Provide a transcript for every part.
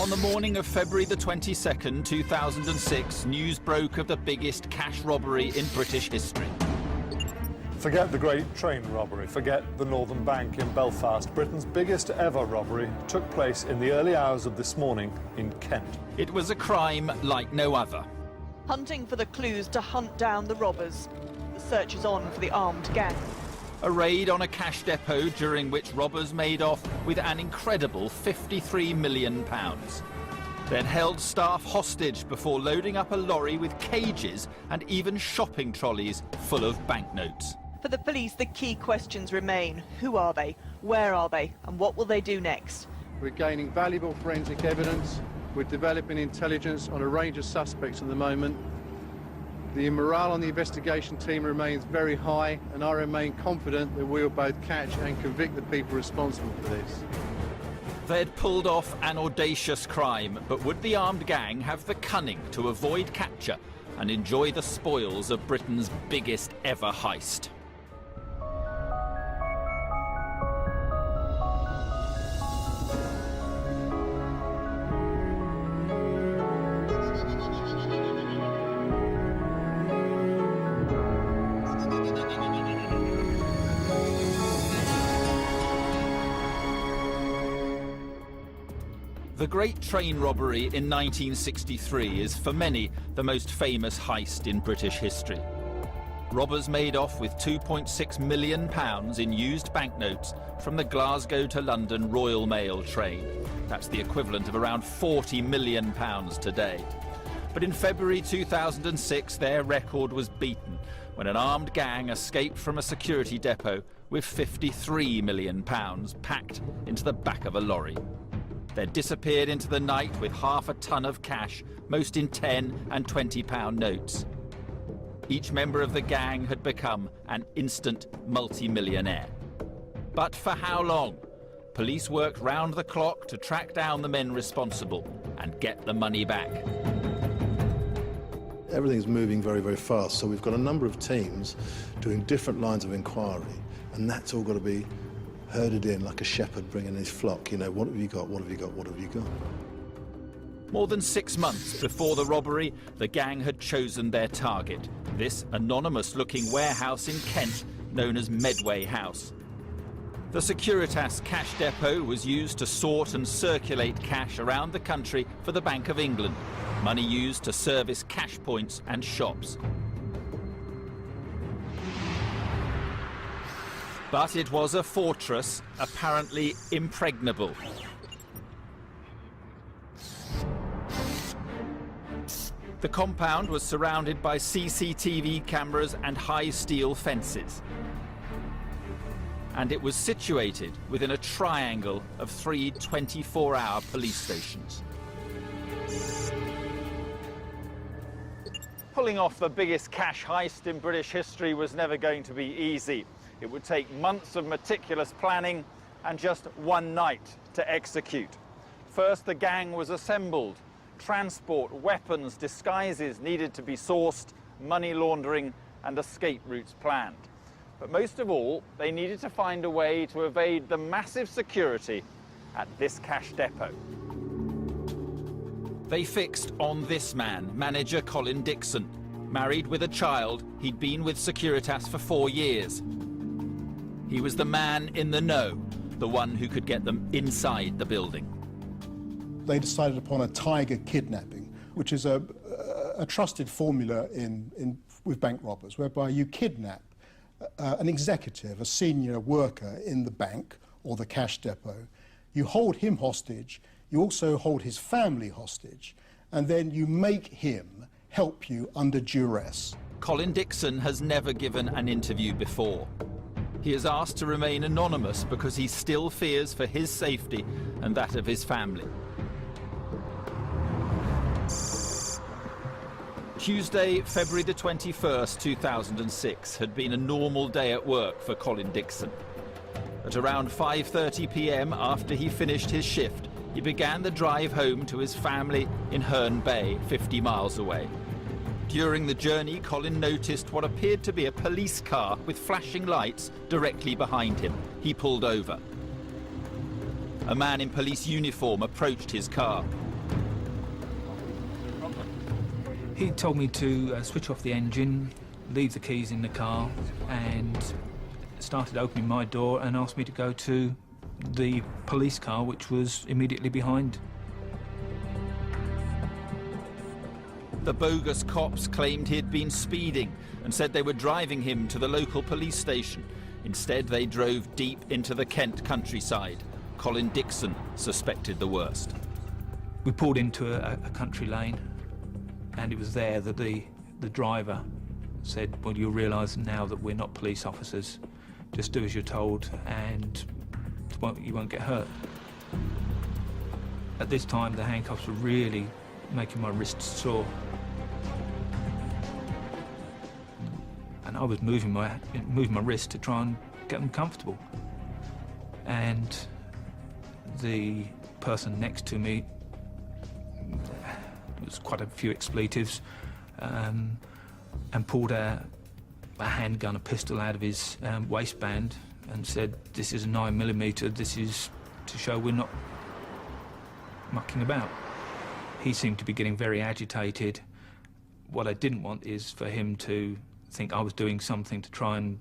On the morning of February the 22nd, 2006, news broke of the biggest cash robbery in British history. Forget the Great Train Robbery, forget the Northern Bank in Belfast. Britain's biggest ever robbery took place in the early hours of this morning in Kent. It was a crime like no other. Hunting for the clues to hunt down the robbers. The search is on for the armed gang. A raid on a cash depot during which robbers made off with an incredible £53 million. They'd held staff hostage before loading up a lorry with cages and even shopping trolleys full of banknotes. For the police, the key questions remain. Who are they? Where are they? And what will they do next? We're gaining valuable forensic evidence. We're developing intelligence on a range of suspects at the moment. The morale on the investigation team remains very high, and I remain confident that we will both catch and convict the people responsible for this. They'd pulled off an audacious crime, but would the armed gang have the cunning to avoid capture and enjoy the spoils of Britain's biggest ever heist? The Great Train Robbery in 1963 is, for many, the most famous heist in British history. Robbers made off with £2.6 million in used banknotes from the Glasgow to London Royal Mail train. That's the equivalent of around £40 million today. But in February 2006, their record was beaten when an armed gang escaped from a security depot with £53 million packed into the back of a lorry. They'd disappeared into the night with half a ton of cash, most in £10 and £20 notes. Each member of the gang had become an instant multi-millionaire. But for how long? Police worked round the clock to track down the men responsible and get the money back. Everything's moving very, very fast, so we've got a number of teams doing different lines of inquiry, and that's all got to be herded in like a shepherd bringing his flock. You know, what have you got, what have you got, what have you got? More than 6 months before the robbery, the gang had chosen their target, this anonymous-looking warehouse in Kent known as Medway House. The Securitas cash depot was used to sort and circulate cash around the country for the Bank of England, money used to service cash points and shops. But it was a fortress, apparently impregnable. The compound was surrounded by CCTV cameras and high steel fences. And it was situated within a triangle of 3 24-hour police stations. Pulling off the biggest cash heist in British history was never going to be easy. It would take months of meticulous planning and just one night to execute. First, the gang was assembled. Transport, weapons, disguises needed to be sourced, money laundering and escape routes planned. But most of all, they needed to find a way to evade the massive security at this cash depot. They fixed on this man, manager Colin Dixon. Married with a child, he'd been with Securitas for 4 years. He was the man in the know, the one who could get them inside the building. They decided upon a tiger kidnapping, which is a trusted formula with bank robbers, whereby you kidnap an executive, a senior worker in the bank or the cash depot. You hold him hostage, you also hold his family hostage, and then you make him help you under duress. Colin Dixon has never given an interview before. He is asked to remain anonymous because he still fears for his safety and that of his family. Tuesday, February the 21st, 2006, had been a normal day at work for Colin Dixon. At around 5:30 p.m, after he finished his shift, he began the drive home to his family in Herne Bay, 50 miles away. During the journey, Colin noticed what appeared to be a police car with flashing lights directly behind him. He pulled over. A man in police uniform approached his car. He told me to switch off the engine, leave the keys in the car, and started opening my door and asked me to go to the police car, which was immediately behind. The bogus cops claimed he'd been speeding and said they were driving him to the local police station. Instead, they drove deep into the Kent countryside. Colin Dixon suspected the worst. We pulled into a country lane, and it was there that the driver said, well, you'll realise now that we're not police officers. Just do as you're told and you won't get hurt. At this time, the handcuffs were really making my wrists sore. And I was moving my wrist to try and get them comfortable. And the person next to me, there was quite a few expletives, and pulled a handgun, a pistol out of his waistband and said, this is a 9mm, this is to show we're not mucking about. He seemed to be getting very agitated. What I didn't want is for him to think I was doing something to try and,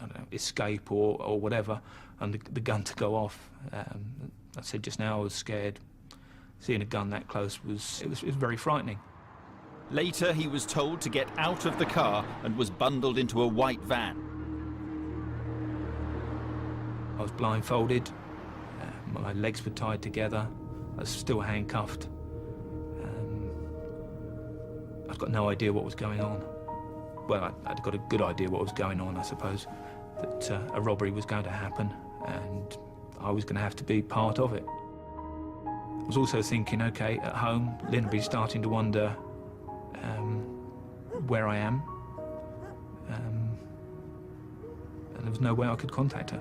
I don't know, escape or whatever, and the gun to go off. I said just now I was scared. Seeing a gun that close was very frightening. Later, he was told to get out of the car and was bundled into a white van. I was blindfolded, my legs were tied together, I was still handcuffed. I've got no idea what was going on. Well, I'd got a good idea what was going on, I suppose, that a robbery was going to happen and I was going to have to be part of it. I was also thinking, OK, at home, Lynn would be starting to wonder where I am, and there was no way I could contact her.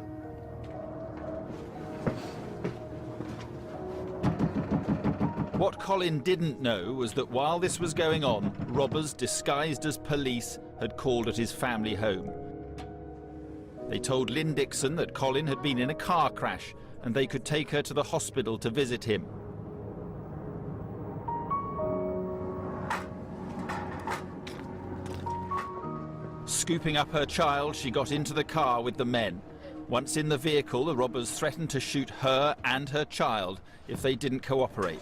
What Colin didn't know was that while this was going on, robbers disguised as police had called at his family home. They told Lynn Dixon that Colin had been in a car crash and they could take her to the hospital to visit him. Scooping up her child, she got into the car with the men. Once in the vehicle, the robbers threatened to shoot her and her child if they didn't cooperate.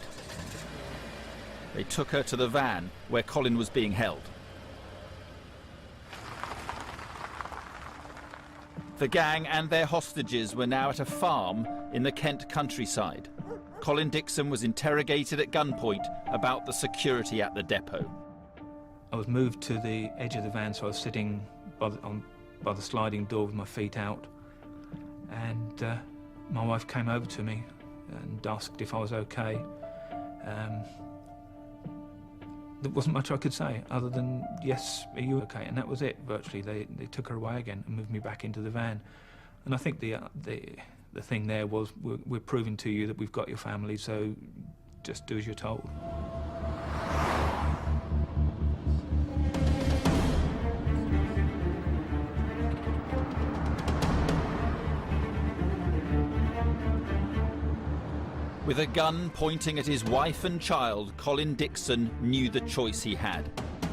They took her to the van where Colin was being held. The gang and their hostages were now at a farm in the Kent countryside. Colin Dixon was interrogated at gunpoint about the security at the depot. I was moved to the edge of the van, so I was sitting by the sliding door with my feet out. And my wife came over to me and asked if I was okay. There wasn't much I could say other than, yes, are you okay? And that was it, virtually. They took her away again and moved me back into the van. And I think the thing there was, we're proving to you that we've got your family, so just do as you're told. With a gun pointing at his wife and child, Colin Dixon knew the choice he had.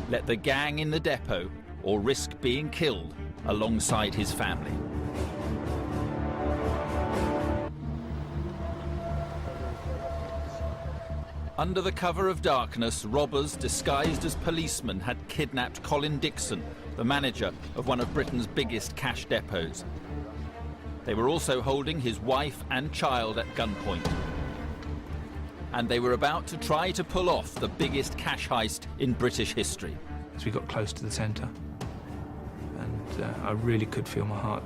Let the gang in the depot or risk being killed alongside his family. Under the cover of darkness, robbers disguised as policemen had kidnapped Colin Dixon, the manager of one of Britain's biggest cash depots. They were also holding his wife and child at gunpoint. And they were about to try to pull off the biggest cash heist in British history. As we got close to the centre, and I really could feel my heart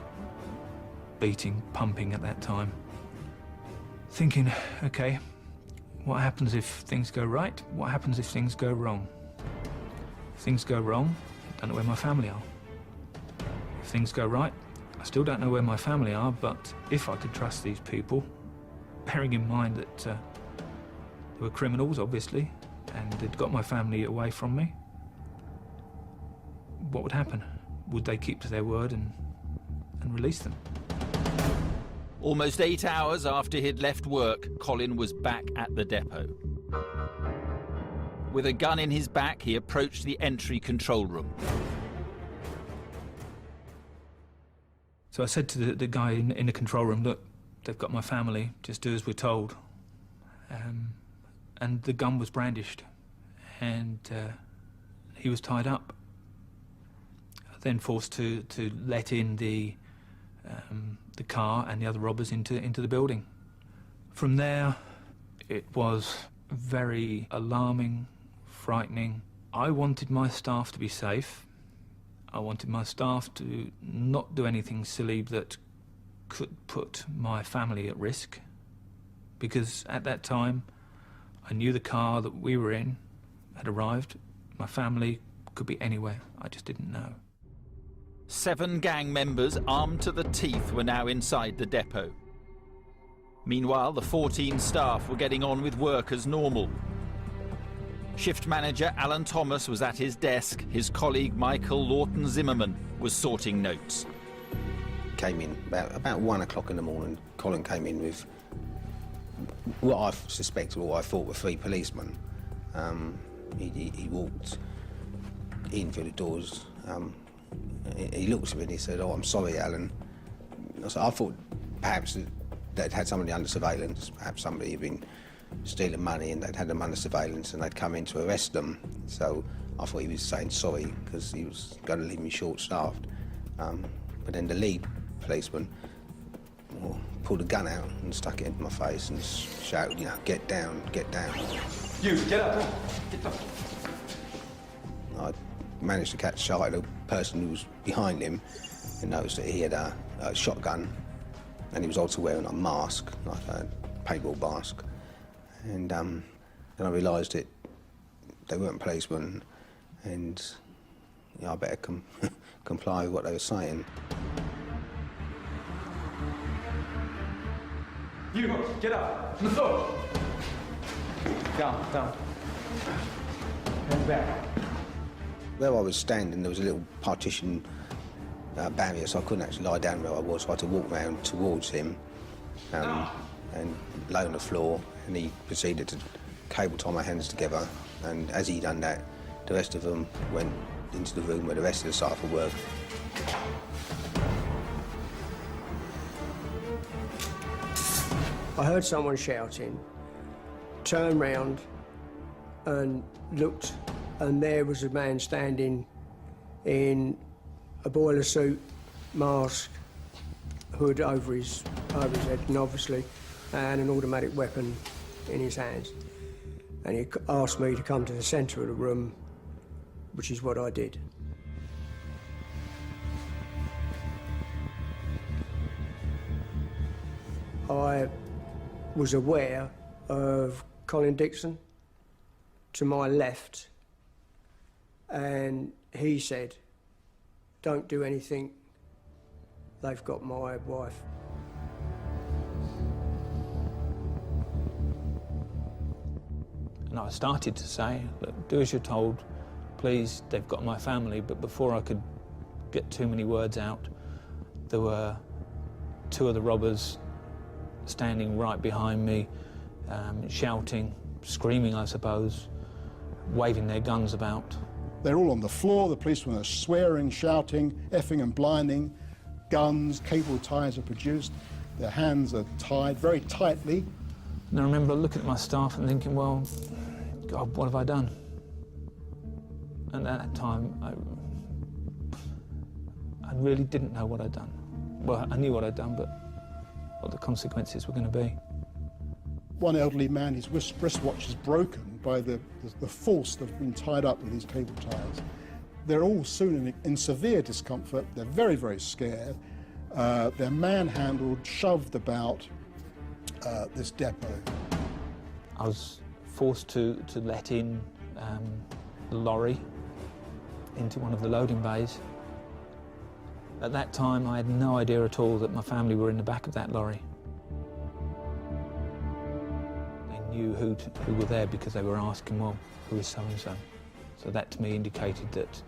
beating, pumping at that time. Thinking, OK, what happens if things go right? What happens if things go wrong? If things go wrong, I don't know where my family are. If things go right, I still don't know where my family are, but if I could trust these people, bearing in mind that they were criminals, obviously, and they'd got my family away from me, what would happen? Would they keep to their word and release them? Almost 8 hours after he'd left work, Colin was back at the depot. With a gun in his back, he approached the entry control room. So I said to the guy in the control room, look, they've got my family, just do as we're told. And the gun was brandished, and he was tied up. Then forced to let in the car and the other robbers into the building. From there, it was very alarming, frightening. I wanted my staff to be safe. I wanted my staff to not do anything silly that could put my family at risk, because at that time I knew the car that we were in had arrived. My family could be anywhere, I just didn't know. 7 gang members armed to the teeth were now inside the depot. Meanwhile, the 14 staff were getting on with work as normal. Shift manager Alan Thomas was at his desk. His colleague Michael Lawton Zimmerman was sorting notes. Came in about 1 o'clock in the morning. Colin came in with what I suspected or I thought were 3 policemen. He walked in through the doors. He looked at me and he said, "Oh, I'm sorry, Alan." I thought perhaps they'd had somebody under surveillance, perhaps somebody had been stealing money and they'd had them under surveillance and they'd come in to arrest them. So I thought he was saying sorry because he was going to leave me short-staffed. But then the lead policeman pulled a gun out and stuck it into my face and shouted, you know, "Get down, get down." You, get up, get up. I managed to catch sight of the person who was behind him and noticed that he had a shotgun, and he was also wearing a mask, like a paintball mask. And then I realised that they weren't policemen, and you know, I better comply with what they were saying. You, get up, no! Down, down. And back. Where I was standing, there was a little partition barrier, so I couldn't actually lie down where I was, so I had to walk round towards him and lay on the floor, and he proceeded to cable tie my hands together, and as he done that, the rest of them went into the room where the rest of the staff were working. I heard someone shouting, turned round and looked, and there was a man standing in a boiler suit, mask, hood over his head, and obviously, and an automatic weapon in his hands. And he asked me to come to the centre of the room, which is what I did. I was aware of Colin Dixon to my left, and he said, "Don't do anything, they've got my wife." And I started to say, look, do as you're told, please, they've got my family. But before I could get too many words out, there were 2 of the robbers standing right behind me, shouting, screaming, I suppose, waving their guns about. They're all on the floor, the policemen are swearing, shouting, effing and blinding, guns, cable ties are produced, their hands are tied very tightly. And I remember looking at my staff and thinking, well, God, what have I done? And at that time, I really didn't know what I'd done. Well, I knew what I'd done, but what the consequences were going to be. One elderly man, his wristwatch is broken by the force that have been tied up with these cable ties. They're all soon in severe discomfort. They're very, very scared. They're manhandled, shoved about this depot. I was forced to let in the lorry into one of the loading bays. At that time, I had no idea at all that my family were in the back of that lorry. They knew who were there because they were asking, well, who is so-and-so? So that to me indicated that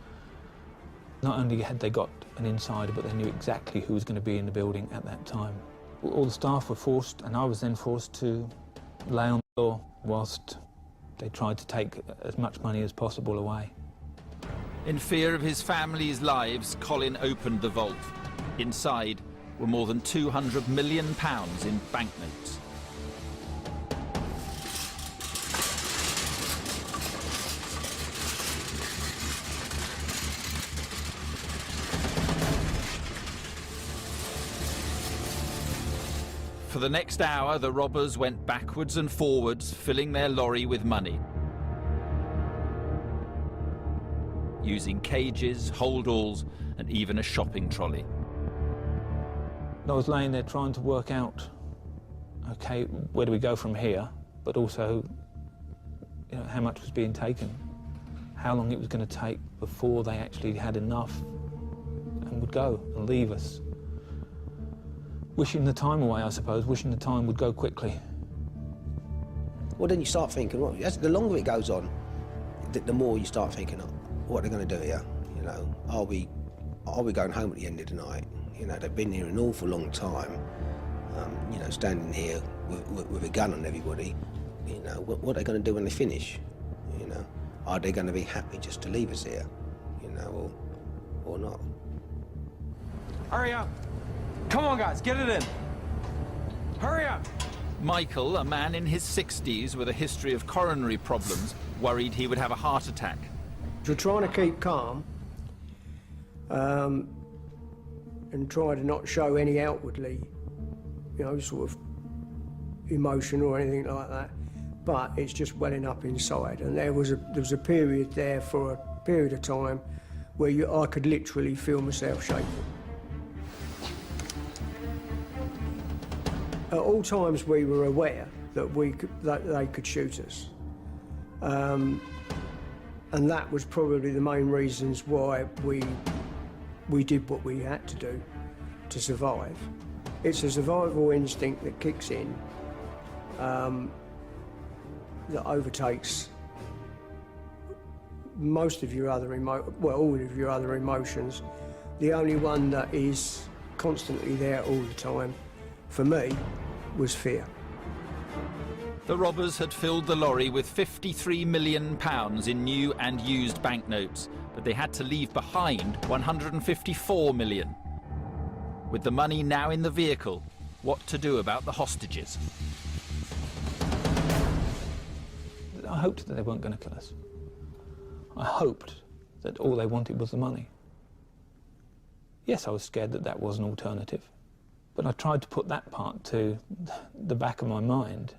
not only had they got an insider, but they knew exactly who was going to be in the building at that time. All the staff were forced, and I was then forced to lay on the floor whilst They tried to take as much money as possible away. In fear of his family's lives, Colin opened the vault. Inside were more than £200 million in banknotes. For the next hour, the robbers went backwards and forwards, filling their lorry with money. Using cages, holdalls, and even a shopping trolley. I was laying there trying to work out, okay, where do we go from here? But also, you know, how much was being taken? How long it was going to take before they actually had enough and would go and leave us. Wishing the time away, I suppose, wishing the time would go quickly. Well, then you start thinking, well, the longer it goes on, the more you start thinking, oh, what are they going to do here? You know, are we going home at the end of the night? You know, they've been here an awful long time. You know, standing here with a gun on everybody. You know, what are they going to do when they finish? You know, are they going to be happy just to leave us here? You know, or not? Hurry up! Come on, guys, get it in. Hurry up! Michael, a man in his 60s with a history of coronary problems, worried he would have a heart attack. We're trying to keep calm and try to not show any outwardly, you know, sort of emotion or anything like that. But it's just welling up inside. And there was a period there for a period of time where I could literally feel myself shaking. At all times we were aware that they could shoot us. And that was probably the main reasons why we did what we had to do to survive. It's a survival instinct that kicks in, that overtakes most of your other all of your other emotions. The only one that is constantly there all the time, for me, was fear. The robbers had filled the lorry with £53 million in new and used banknotes, but they had to leave behind £154 million. With the money now in the vehicle, what to do about the hostages? I hoped that they weren't going to kill us. I hoped that all they wanted was the money. Yes, I was scared that that was an alternative, but I tried to put that part to the back of my mind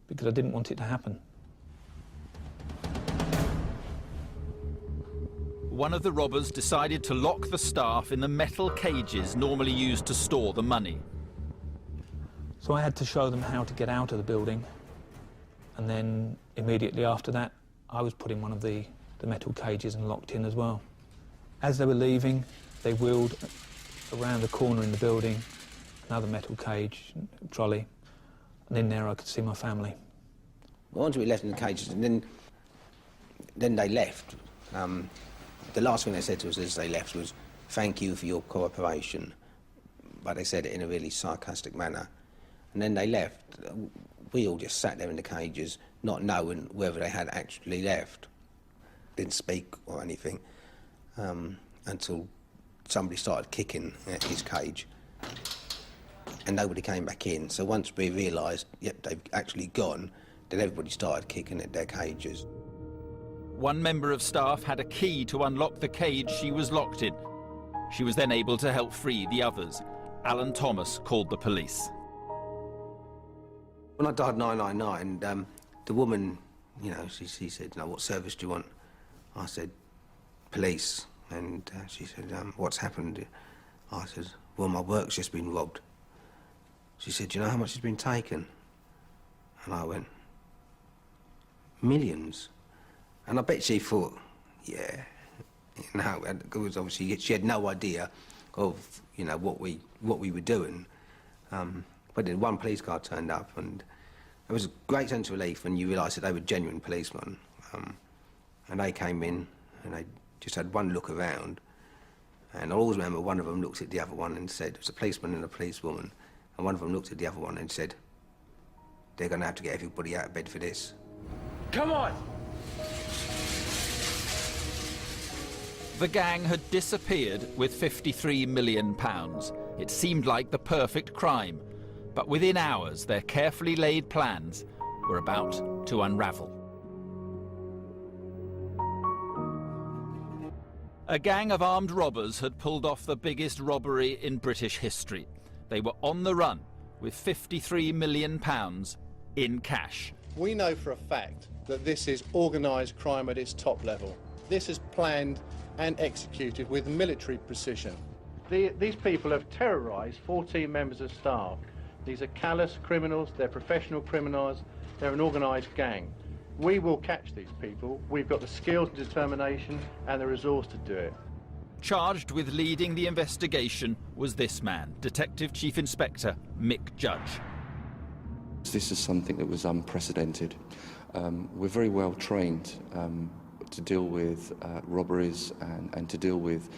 because I didn't want it to happen. One of the robbers decided to lock the staff in the metal cages normally used to store the money. So I had to show them how to get out of the building, and then immediately after that I was put in one of the metal cages and locked in as well. As they were leaving, they wheeled around the corner in the building, another metal cage, trolley, and in there I could see my family. Once we left in the cages, and then they left. The last thing they said to us as they left was, "Thank you for your cooperation," but they said it in a really sarcastic manner. And then they left. We all just sat there in the cages, not knowing whether they had actually left. Didn't speak or anything until somebody started kicking at his cage, and nobody came back in. So once we realised, yep, they've actually gone, then everybody started kicking at their cages. One member of staff had a key to unlock the cage she was locked in. She was then able to help free the others. Alan Thomas called the police. When I dialed 999, the woman, you know, she said, "You know, what service do you want?" I said, "Police." And she said, "What's happened?" I said, "Well, my work's just been robbed." She said, "Do you know how much has been taken?" And I went, "Millions." And I bet she thought, yeah, you know, because obviously she had no idea of, you know, what we were doing. But then one police car turned up, and it was a great sense of relief when you realised that they were genuine policemen. And they came in, and they just had one look around. And I always remember one of them looked at the other one and said, it was a policeman and a policewoman, and one of them looked at the other one and said, "They're going to have to get everybody out of bed for this." Come on! The gang had disappeared with £53 million. It seemed like the perfect crime, but within hours their carefully laid plans were about to unravel. A gang of armed robbers had pulled off the biggest robbery in British history. They were on the run with £53 million in cash. We know for a fact that this is organised crime at its top level. This is planned and executed with military precision. These people have terrorised 14 members of staff. These are callous criminals, they're professional criminals, they're an organised gang. We will catch these people. We've got the skills and determination and the resource to do it. Charged with leading the investigation was this man, Detective Chief Inspector Mick Judge. This is something that was unprecedented. We're very well trained to deal with robberies and to deal with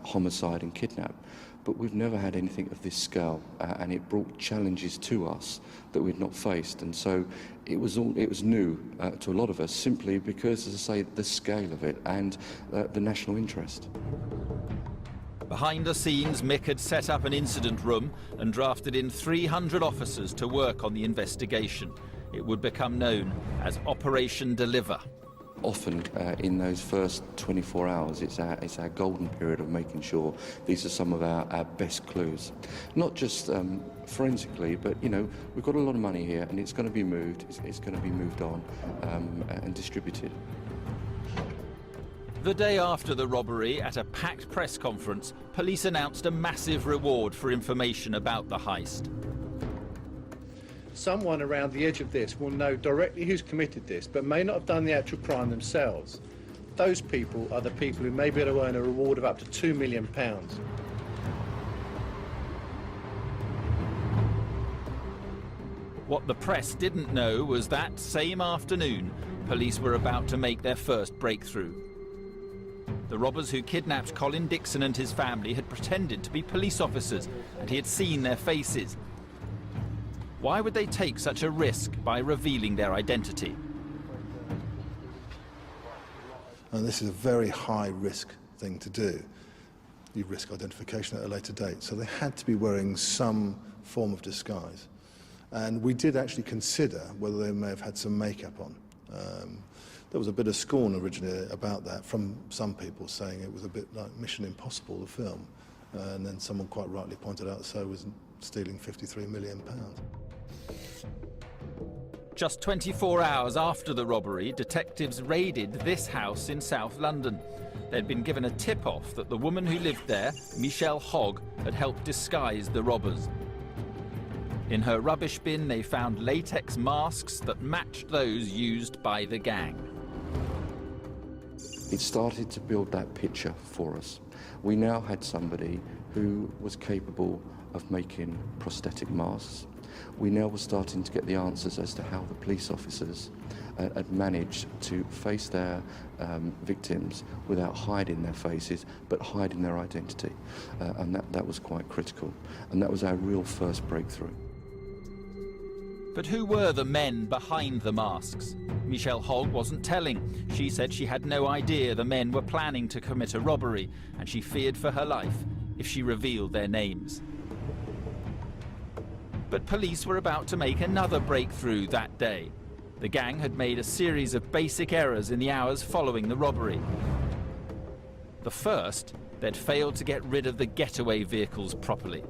homicide and kidnap, but we've never had anything of this scale, and it brought challenges to us that we'd not faced, and so it was new to a lot of us, simply because, as I say, the scale of it and the national interest. Behind the scenes, Mick had set up an incident room and drafted in 300 officers to work on the investigation. It would become known as Operation Deliver. Often in those first 24 hours, it's our golden period of making sure these are some of our best clues. Not just forensically, but, you know, we've got a lot of money here and it's going to be moved, it's going to be moved on and distributed. The day after the robbery, at a packed press conference, police announced a massive reward for information about the heist. Someone around the edge of this will know directly who's committed this, but may not have done the actual crime themselves. Those people are the people who may be able to earn a reward of up to £2 million. What the press didn't know was that same afternoon, police were about to make their first breakthrough. The robbers who kidnapped Colin Dixon and his family had pretended to be police officers, and he had seen their faces. Why would they take such a risk by revealing their identity? And this is a very high-risk thing to do. You risk identification at a later date. So they had to be wearing some form of disguise. And we did actually consider whether they may have had some makeup on. There was a bit of scorn originally about that from some people, saying it was a bit like Mission Impossible, the film. And then someone quite rightly pointed out so was stealing £53 million. Just 24 hours after the robbery, detectives raided this house in South London. They'd been given a tip-off that the woman who lived there, Michelle Hogg, had helped disguise the robbers. In her rubbish bin, they found latex masks that matched those used by the gang. It started to build that picture for us. We now had somebody who was capable of making prosthetic masks. We now were starting to get the answers as to how the police officers had managed to face their victims without hiding their faces, but hiding their identity. And that was quite critical. And that was our real first breakthrough. But who were the men behind the masks? Michelle Hogg wasn't telling. She said she had no idea the men were planning to commit a robbery, and she feared for her life if she revealed their names. But police were about to make another breakthrough that day. The gang had made a series of basic errors in the hours following the robbery. The first, they'd failed to get rid of the getaway vehicles properly.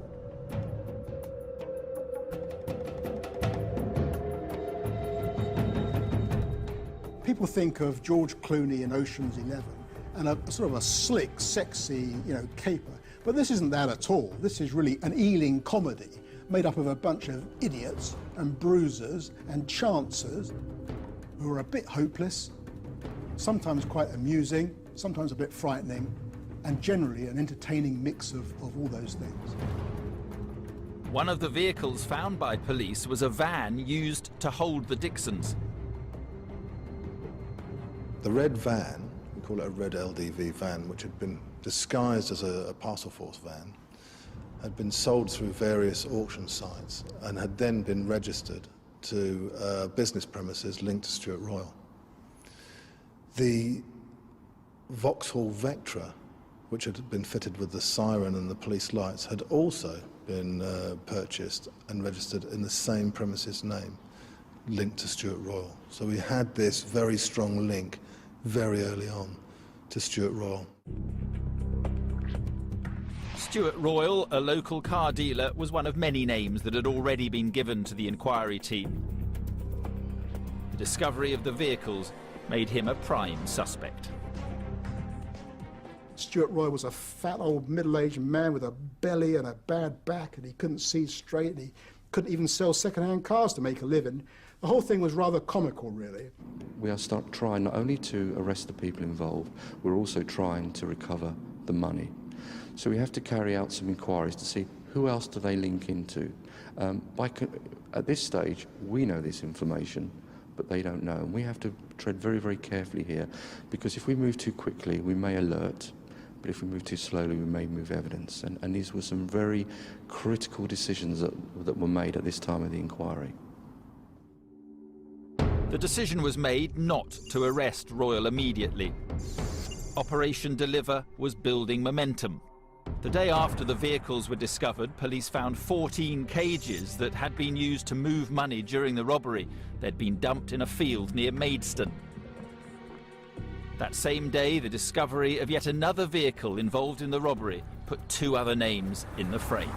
People think of George Clooney in Ocean's 11 and a sort of a slick, sexy, caper. But this isn't that at all. This is really an Ealing comedy made up of a bunch of idiots and bruisers and chancers who are a bit hopeless, sometimes quite amusing, sometimes a bit frightening, and generally an entertaining mix of all those things. One of the vehicles found by police was a van used to hold the Dixons. The red van, we call it a red LDV van, which had been disguised as a parcel force van, had been sold through various auction sites and had then been registered to business premises linked to Stuart Royal. The Vauxhall Vectra, which had been fitted with the siren and the police lights, had also been purchased and registered in the same premises name, linked to Stuart Royal. So we had this very strong link very early on to Stuart Royal. Stuart Royal, a local car dealer, was one of many names that had already been given to the inquiry team. The discovery of the vehicles made him a prime suspect. Stuart Royal was a fat old middle-aged man with a belly and a bad back, and he couldn't see straight, and he couldn't even sell second-hand cars to make a living. The whole thing was rather comical, really. We are trying not only to arrest the people involved, we're also trying to recover the money. So we have to carry out some inquiries to see who else do they link into. At this stage, we know this information, but they don't know. And we have to tread very, very carefully here, because if we move too quickly, we may alert, but if we move too slowly, we may move evidence. And these were some very critical decisions that were made at this time of the inquiry. The decision was made not to arrest Royal immediately. Operation Deliver was building momentum. The day after the vehicles were discovered, police found 14 cages that had been used to move money during the robbery. They'd been dumped in a field near Maidstone. That same day, the discovery of yet another vehicle involved in the robbery put two other names in the frame.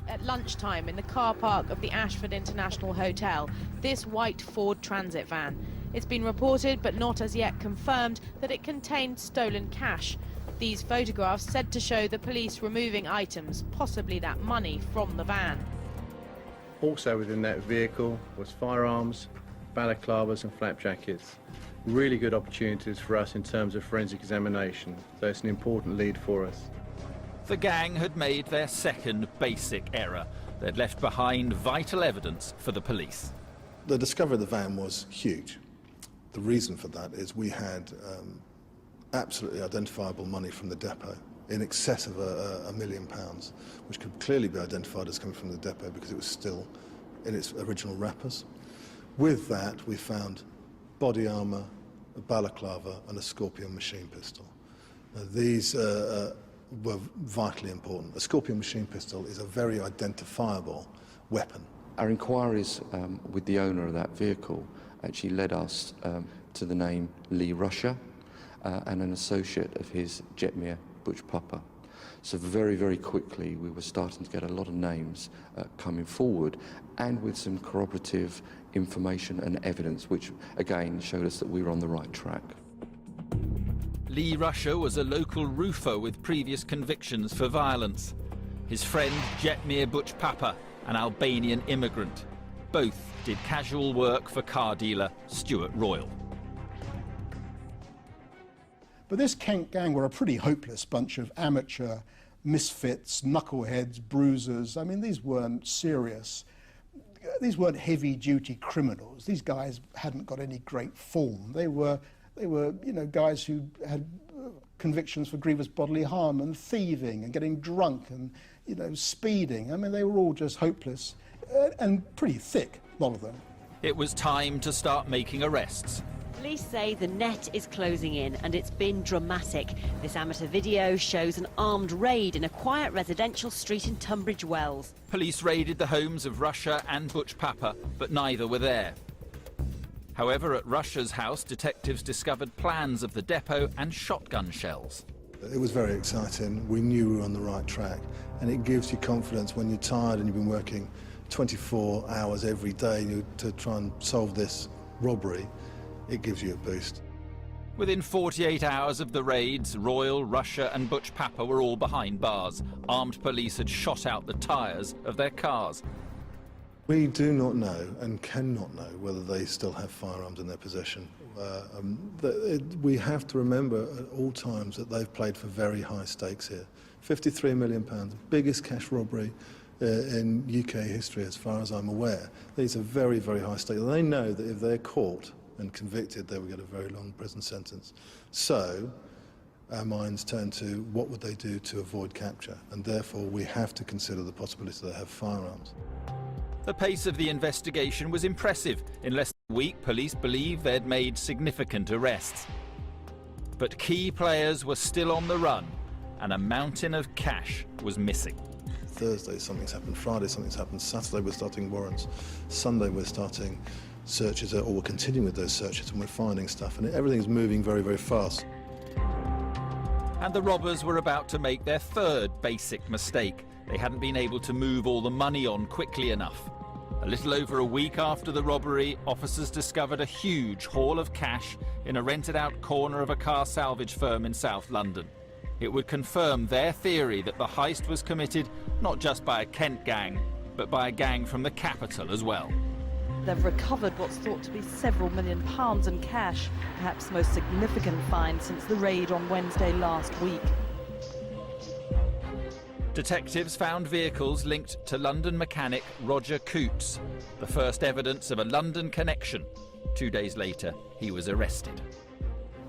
At lunchtime in the car park of the Ashford International Hotel, this white Ford Transit van. It's been reported, but not as yet confirmed, that it contained stolen cash. These photographs said to show the police removing items, possibly that money, from the van. Also within that vehicle was firearms, balaclavas and flapjackets. Really good opportunities for us in terms of forensic examination, so it's an important lead for us. The gang had made their second basic error. They'd left behind vital evidence for the police. The discovery of the van was huge. The reason for that is we had absolutely identifiable money from the depot, in excess of £1 million, which could clearly be identified as coming from the depot because it was still in its original wrappers. With that, we found body armour, a balaclava and a Scorpion machine pistol. Now, these were vitally important. A Scorpion machine pistol is a very identifiable weapon. Our inquiries with the owner of that vehicle actually led us to the name Lee Rusher and an associate of his, Jetmir Butch Papa. So very, very quickly we were starting to get a lot of names coming forward, and with some corroborative information and evidence, which again showed us that we were on the right track. Lee Rusher was a local roofer with previous convictions for violence. His friend, Jetmir Butch Papa, an Albanian immigrant. Both did casual work for car dealer Stuart Royal. But this Kent gang were a pretty hopeless bunch of amateur misfits, knuckleheads, bruisers. I mean, these weren't serious. These weren't heavy-duty criminals. These guys hadn't got any great form. They were, you know, guys who had convictions for grievous bodily harm and thieving and getting drunk and, you know, speeding. I mean, they were all just hopeless and pretty thick, a lot of them. It was time to start making arrests. Police say the net is closing in, and it's been dramatic. This amateur video shows an armed raid in a quiet residential street in Tunbridge Wells. Police raided the homes of Rusher and Butch Papa, but neither were there. However, at Rusher's house, detectives discovered plans of the depot and shotgun shells. It was very exciting. We knew we were on the right track, and it gives you confidence when you're tired and you've been working 24 hours every day to try and solve this robbery. It gives you a boost. Within 48 hours of the raids, Royal, Rusher and Butch Papa were all behind bars. Armed police had shot out the tyres of their cars. We do not know and cannot know whether they still have firearms in their possession. We have to remember at all times that they've played for very high stakes here. £53 million, biggest cash robbery in UK history as far as I'm aware. These are very, very high stakes. They know that if they're caught and convicted, they will get a very long prison sentence. So our minds turn to what would they do to avoid capture, and therefore we have to consider the possibility they have firearms. The pace of the investigation was impressive. In less than a week, police believe they'd made significant arrests. But key players were still on the run, and a mountain of cash was missing. Thursday something's happened, Friday something's happened, Saturday we're starting warrants, Sunday we're starting searches, or we're continuing with those searches, and we're finding stuff, and everything's moving very, very fast. And the robbers were about to make their third basic mistake. They hadn't been able to move all the money on quickly enough. A little over a week after the robbery, officers discovered a huge haul of cash in a rented-out corner of a car salvage firm in South London. It would confirm their theory that the heist was committed not just by a Kent gang, but by a gang from the capital as well. They've recovered what's thought to be several £1 million in cash, perhaps the most significant find since the raid on Wednesday last week. Detectives found vehicles linked to London mechanic Roger Coutts, the first evidence of a London connection. 2 days later, he was arrested.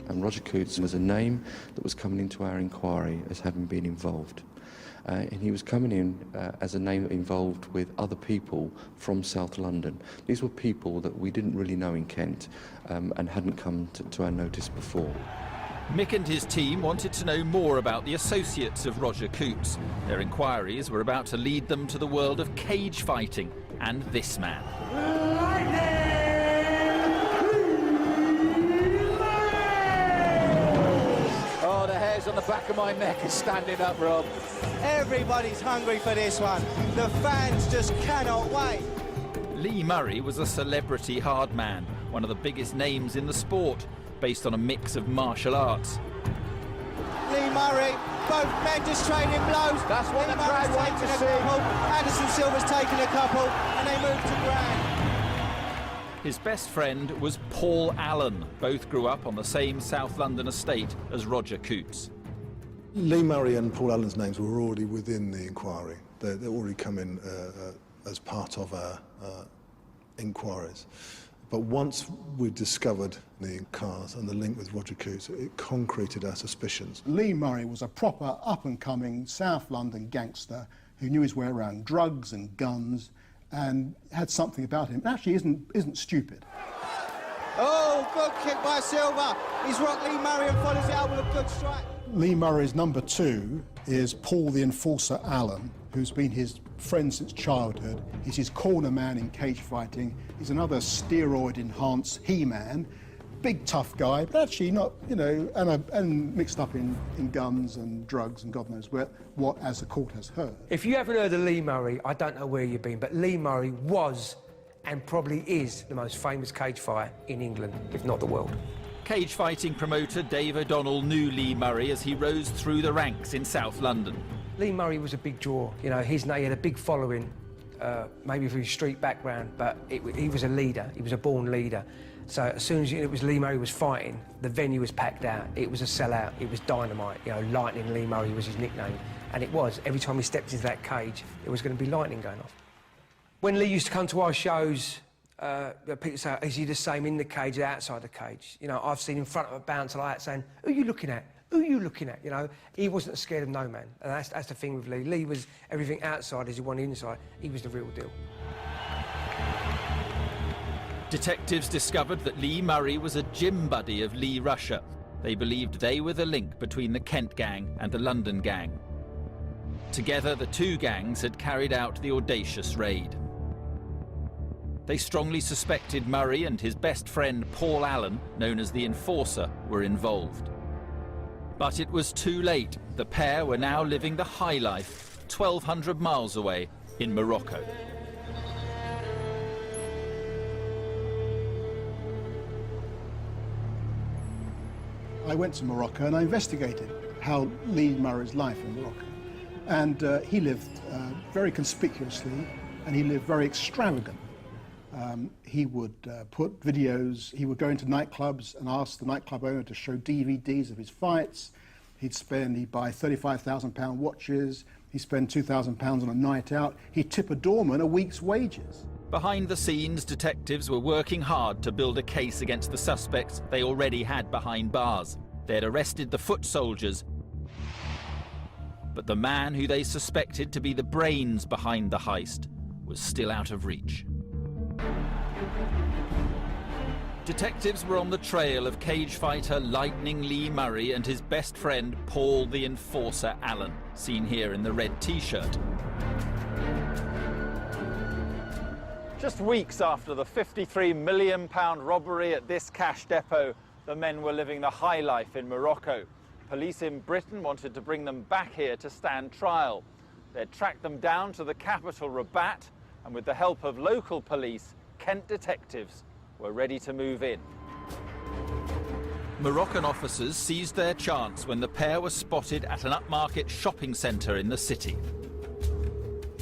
And Roger Coutts was a name that was coming into our inquiry as having been involved. And he was coming in as a name involved with other people from South London. These were people that we didn't really know in Kent and hadn't come to our notice before. Mick and his team wanted to know more about the associates of Roger Coutts. Their inquiries were about to lead them to the world of cage fighting and this man. Oh, the hairs on the back of my neck are standing up, Rob. Everybody's hungry for this one. The fans just cannot wait. Lee Murray was a celebrity hard man, one of the biggest names in the sport, based on a mix of martial arts. Lee Murray, both men just trading blows. That's what the crowd want to see. Anderson Silva's taken a couple, and they move to Grand. His best friend was Paul Allen. Both grew up on the same South London estate as Roger Coutts. Lee Murray and Paul Allen's names were already within the inquiry. They'd already come in as part of our inquiries. But once we discovered the cars and the link with Roger Coutts, it concreted our suspicions. Lee Murray was a proper up-and-coming South London gangster who knew his way around drugs and guns and had something about him. Actually, isn't stupid. Oh, good kick by Silva. He's rocked Lee Murray and follows it up with a good strike. Lee Murray's number 2 is Paul the Enforcer Allen, who's been his friend since childhood. He's his corner man in cage fighting. He's another steroid-enhanced he-man. Big, tough guy, but actually not, you know, and mixed up in guns and drugs and God knows what, as the court has heard. If you haven't heard of Lee Murray, I don't know where you've been, but Lee Murray was and probably is the most famous cage fighter in England, if not the world. Cage fighting promoter Dave O'Donnell knew Lee Murray as he rose through the ranks in South London. Lee Murray was a big draw. You know, he had a big following, maybe from his street background, but he was a leader. He was a born leader. So as soon as it was Lee Murray was fighting, the venue was packed out. It was a sellout. It was dynamite. You know, Lightning Lee Murray was his nickname. And it was. Every time he stepped into that cage, there was going to be lightning going off. When Lee used to come to our shows, people say, is he the same in the cage or outside the cage? You know, I've seen him in front of a bouncer like that saying, who are you looking at? Who are you looking at? You know, he wasn't scared of no man. And that's the thing with Lee. Lee was everything outside as he wanted inside. He was the real deal. Detectives discovered that Lee Murray was a gym buddy of Lee Rusher. They believed they were the link between the Kent gang and the London gang. Together, the two gangs had carried out the audacious raid. They strongly suspected Murray and his best friend Paul Allen, known as the Enforcer, were involved. But it was too late. The pair were now living the high life, 1,200 miles away in Morocco. I went to Morocco and I investigated how Lee Murray's life in Morocco. And he lived very conspicuously and he lived very extravagant. He would put videos, he would go into nightclubs and ask the nightclub owner to show DVDs of his fights. He'd buy £35,000 watches, he'd spend £2,000 on a night out, he'd tip a doorman a week's wages. Behind the scenes, detectives were working hard to build a case against the suspects they already had behind bars. They had arrested the foot soldiers, but the man who they suspected to be the brains behind the heist was still out of reach. Detectives were on the trail of cage fighter Lightning Lee Murray and his best friend Paul the Enforcer Allen, seen here in the red t-shirt. Just weeks after the £53 million robbery at this cash depot, the men were living the high life in Morocco. Police in Britain wanted to bring them back here to stand trial. They'd tracked them down to the capital, Rabat, and with the help of local police, Kent detectives were ready to move in. Moroccan officers seized their chance when the pair were spotted at an upmarket shopping centre in the city.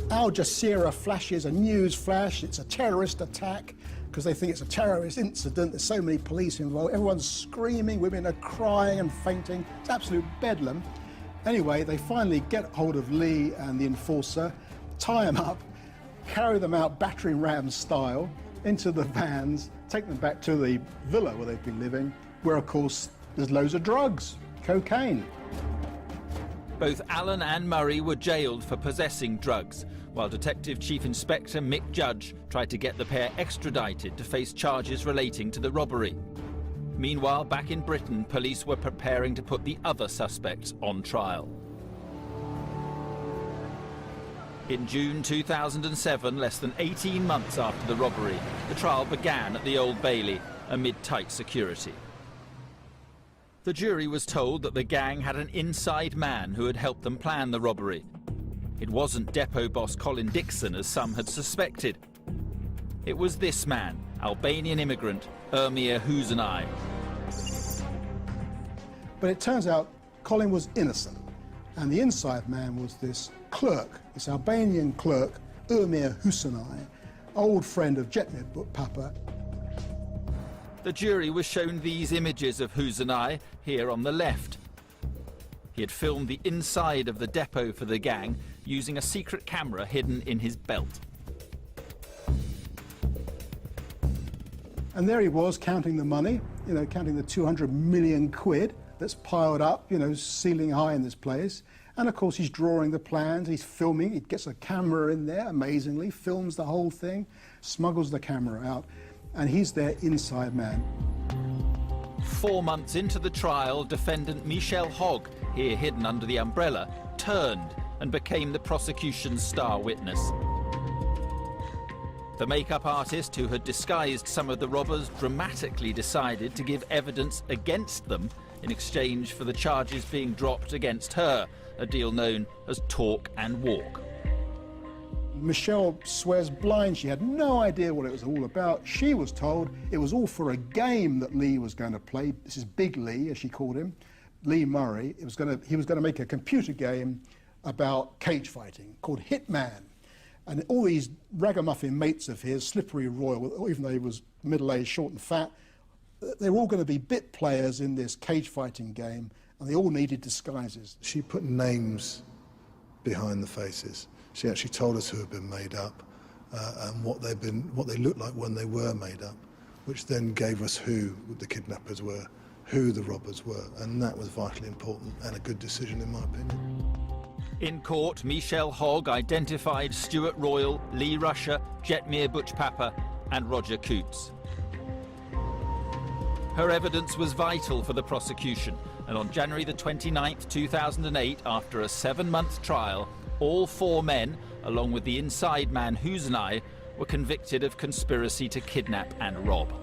Al Jazeera flashes a news flash, it's a terrorist attack, because they think it's a terrorist incident. There's so many police involved, everyone's screaming, women are crying and fainting. It's absolute bedlam. Anyway, they finally get hold of Lee and the enforcer, tie them up, carry them out battering ram style into the vans, take them back to the villa where they've been living, where of course there's loads of drugs, cocaine. Both Allen and Murray were jailed for possessing drugs, while Detective Chief Inspector Mick Judge tried to get the pair extradited to face charges relating to the robbery. Meanwhile, back in Britain, police were preparing to put the other suspects on trial. In June 2007, less than 18 months after the robbery, the trial began at the Old Bailey amid tight security. The jury was told that the gang had an inside man who had helped them plan the robbery. It wasn't depot boss Colin Dixon, as some had suspected. It was this man, Albanian immigrant Ermir Husenai. But it turns out Colin was innocent, and the inside man was this clerk, this Albanian clerk, Ermir Husenai, old friend of Jetmir Papa. The jury was shown these images of Husenai here on the left. He had filmed the inside of the depot for the gang using a secret camera hidden in his belt. And there he was counting the money, you know, counting the 200 million quid that's piled up, you know, ceiling high in this place. And of course he's drawing the plans, he's filming, he gets a camera in there, amazingly, films the whole thing, smuggles the camera out, and he's their inside man. 4 months into the trial, defendant Michelle Hogg, here hidden under the umbrella, turned and became the prosecution's star witness. The makeup artist who had disguised some of the robbers dramatically decided to give evidence against them in exchange for the charges being dropped against her, a deal known as talk and walk. Michelle swears blind. She had no idea what it was all about. She was told it was all for a game that Lee was going to play. This is Big Lee, as she called him, Lee Murray. He was going to make a computer game about cage fighting called Hitman. And all these ragamuffin mates of his, Slippery Royal, even though he was middle-aged, short and fat, they were all going to be bit players in this cage fighting game, and they all needed disguises. She put names behind the faces. She actually told us who had been made up and what they looked like when they were made up, which then gave us who the kidnappers were, who the robbers were, and that was vitally important and a good decision in my opinion. In court, Michelle Hogg identified Stuart Royal, Lee Rusher, Jetmir Butchpapa and Roger Coutts. Her evidence was vital for the prosecution, and on January the 29th, 2008, after a 7-month trial, all 4 men, along with the inside man Husenai, were convicted of conspiracy to kidnap and rob.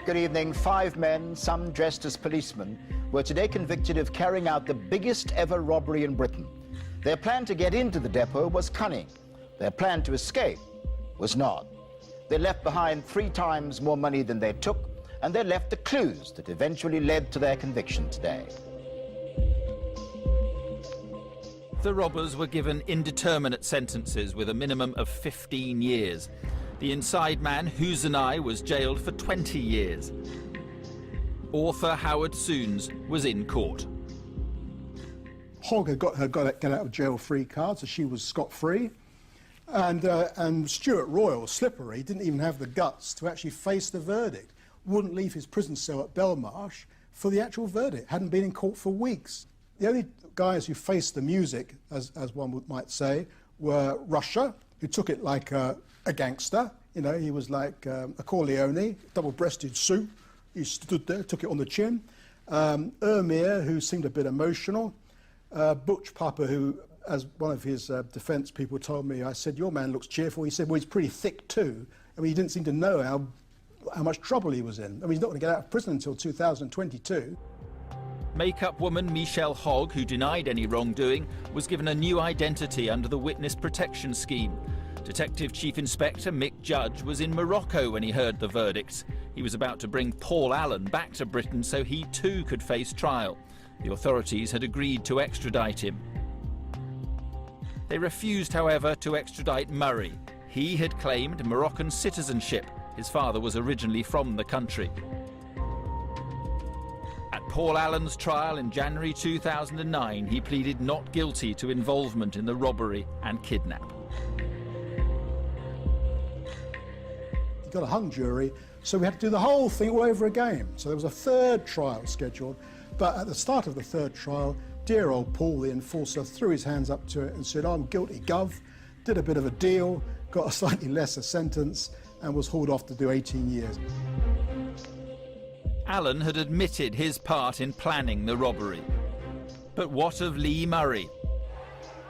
Good evening. 5 men, some dressed as policemen, were today convicted of carrying out the biggest ever robbery in Britain. Their plan to get into the depot was cunning. Their plan to escape was not. They left behind 3 times more money than they took, and they left the clues that eventually led to their conviction today. The robbers were given indeterminate sentences with a minimum of 15 years. The inside man, Husenai, was jailed for 20 years. Author Howard Soons was in court. Hogg had got her get out of jail free card, so she was scot-free. And Stuart Royal, Slippery, didn't even have the guts to actually face the verdict. Wouldn't leave his prison cell at Belmarsh for the actual verdict. Hadn't been in court for weeks. The only guys who faced the music, as one might say, were Russia, He took it like a gangster. You know, he was like a Corleone, double-breasted suit. He stood there, took it on the chin. Ermir, who seemed a bit emotional. Butch Papa, who, as one of his defence people told me, I said, your man looks cheerful. He said, well, he's pretty thick too. I mean, he didn't seem to know how much trouble he was in. I mean, he's not going to get out of prison until 2022. Make-up woman Michelle Hogg, who denied any wrongdoing, was given a new identity under the Witness Protection Scheme. Detective Chief Inspector Mick Judge was in Morocco when he heard the verdicts. He was about to bring Paul Allen back to Britain so he too could face trial. The authorities had agreed to extradite him. They refused, however, to extradite Murray. He had claimed Moroccan citizenship. His father was originally from the country. At Paul Allen's trial in January 2009, he pleaded not guilty to involvement in the robbery and kidnap. He got a hung jury, so we had to do the whole thing all over again. So there was a third trial scheduled, but at the start of the third trial, dear old Paul, the enforcer, threw his hands up to it and said, I'm guilty, gov, did a bit of a deal, got a slightly lesser sentence, and was hauled off to do 18 years. Allen had admitted his part in planning the robbery. But what of Lee Murray?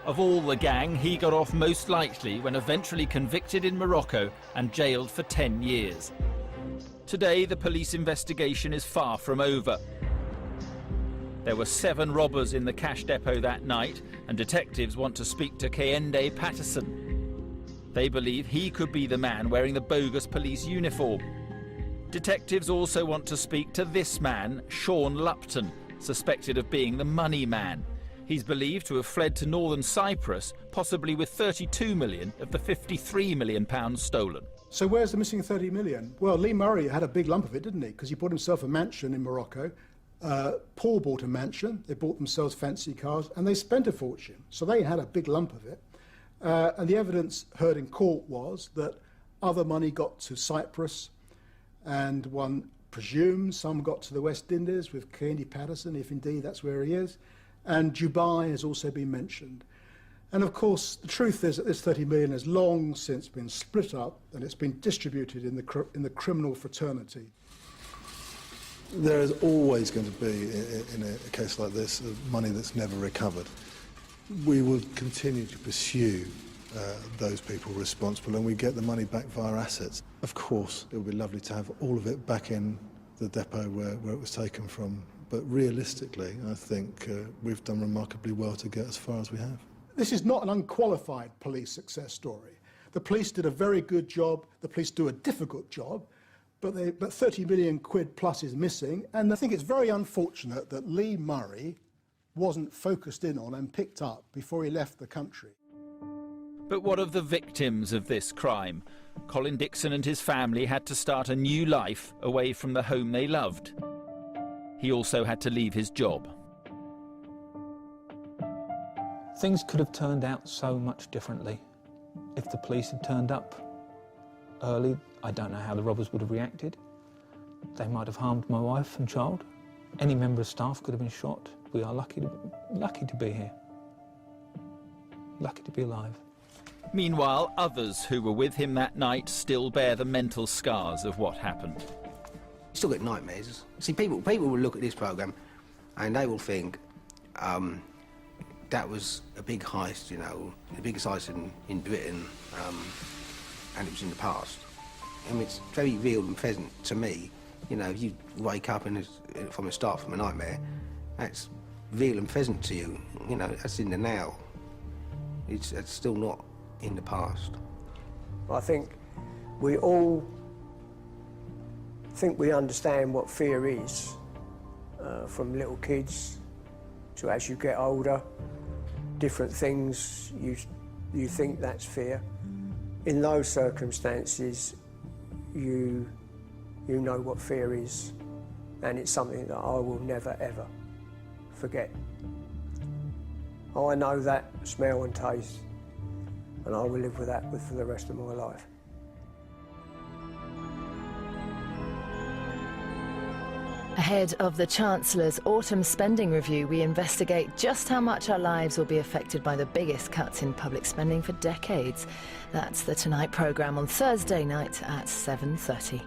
Of all the gang, he got off most lightly when eventually convicted in Morocco and jailed for 10 years. Today, the police investigation is far from over. There were 7 robbers in the cash depot that night, and detectives want to speak to Kehinde Patterson. They believe he could be the man wearing the bogus police uniform. Detectives also want to speak to this man, Sean Lupton, suspected of being the money man. He's believed to have fled to northern Cyprus, possibly with 32 million of the 53 million pounds stolen. So where's the missing 30 million? Well, Lee Murray had a big lump of it, didn't he? Because he bought himself a mansion in Morocco. Paul bought a mansion, they bought themselves fancy cars, and they spent a fortune. So they had a big lump of it. And the evidence heard in court was that other money got to Cyprus, and one presumes some got to the West Indies with Kehinde Patterson, if indeed that's where he is. And Dubai has also been mentioned. And of course, the truth is that this 30 million has long since been split up and it's been distributed in the criminal fraternity. There is always going to be, in a case like this, money that's never recovered. We will continue to pursue those people responsible, and we get the money back via assets. Of course, it would be lovely to have all of it back in the depot where it was taken from. But realistically, I think we've done remarkably well to get as far as we have. This is not an unqualified police success story. The police did a very good job, the police do a difficult job, but 30 million quid plus is missing, and I think it's very unfortunate that Lee Murray wasn't focused in on and picked up before he left the country. But what of the victims of this crime? Colin Dixon and his family had to start a new life away from the home they loved. He also had to leave his job. Things could have turned out so much differently. If the police had turned up early, I don't know how the robbers would have reacted. They might have harmed my wife and child. Any member of staff could have been shot. We are lucky to be here. Lucky to be alive. Meanwhile, others who were with him that night still bear the mental scars of what happened. Still get nightmares. See, people will look at this programme and they will think that was a big heist, you know, the biggest heist in Britain, and it was in the past. I mean, it's very real and pleasant to me. You know, if you wake up and from the start from a nightmare, that's real and pleasant to you. You know, that's in the now. It's still not in the past. I think we all think we understand what fear is, from little kids to as you get older. Different things, you think that's fear. In those circumstances, you know what fear is, and it's something that I will never, ever forget. I know that smell and taste, and I will live with that for the rest of my life. Ahead of the Chancellor's autumn spending review, we investigate just how much our lives will be affected by the biggest cuts in public spending for decades. That's the Tonight programme on Thursday night at 7:30.